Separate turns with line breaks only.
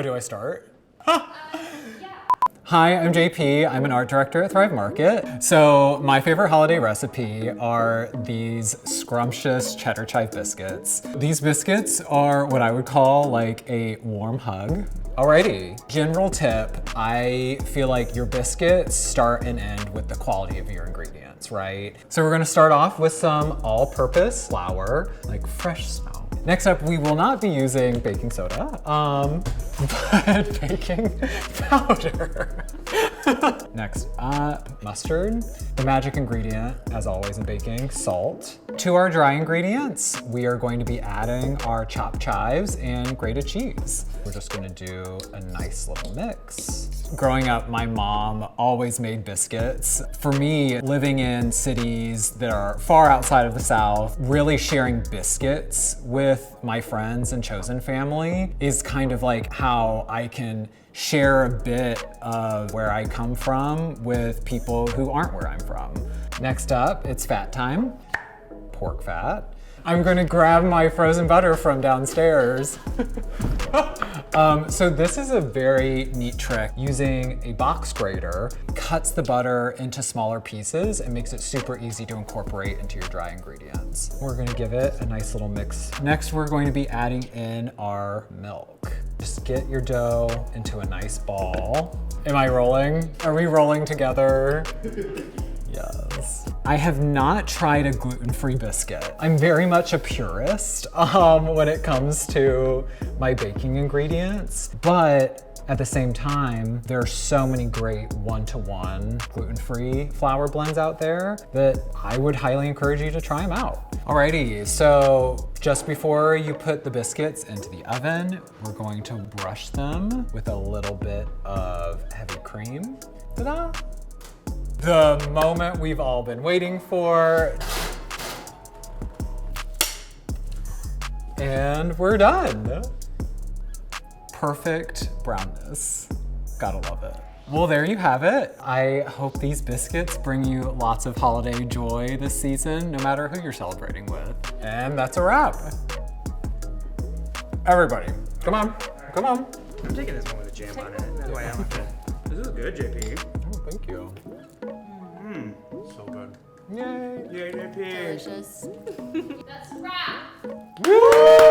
Oh, do I start? Hi, I'm JP. I'm an art director at Thrive Market. So my favorite holiday recipe are these scrumptious cheddar chive biscuits. These biscuits are what I would call like a warm hug. Alrighty, general tip, I feel like your biscuits start and end with the quality of your ingredients, right? So we're gonna start off with some all-purpose flour, like fresh snow. Next up, we will not be using baking soda, but baking powder. Next, mustard. The magic ingredient, as always in baking, salt. To our dry ingredients, we are going to be adding our chopped chives and grated cheese. We're just gonna do a nice little mix. Growing up, my mom always made biscuits. For me, living in cities that are far outside of the South, really sharing biscuits with my friends and chosen family is kind of like how I can share a bit of where I come from with people who aren't where I'm from. Next up, it's fat time. Pork fat. I'm gonna grab my frozen butter from downstairs. So this is a very neat trick. Using a box grater, cuts the butter into smaller pieces and makes it super easy to incorporate into your dry ingredients. We're gonna give it a nice little mix. Next, we're going to be adding in our milk. Just get your dough into a nice ball. Am I rolling? Are we rolling together? Yes. I have not tried a gluten-free biscuit. I'm very much a purist when it comes to my baking ingredients, but at the same time, there are so many great one-to-one gluten-free flour blends out there that I would highly encourage you to try them out. Alrighty, so just before you put the biscuits into the oven, we're going to brush them with a little bit of heavy cream. Ta-da! The moment we've all been waiting for. And we're done. Perfect brownness. Gotta love it. Well, there you have it. I hope these biscuits bring you lots of holiday joy this season, no matter who you're celebrating with. And that's a wrap. Everybody, come on, come on.
I'm taking this one with a jam on it. That's why I like it. This is good, JP.
Oh, thank you.
So good.
Yay.
Yay, JP.
Delicious.
That's a wrap.
Woo!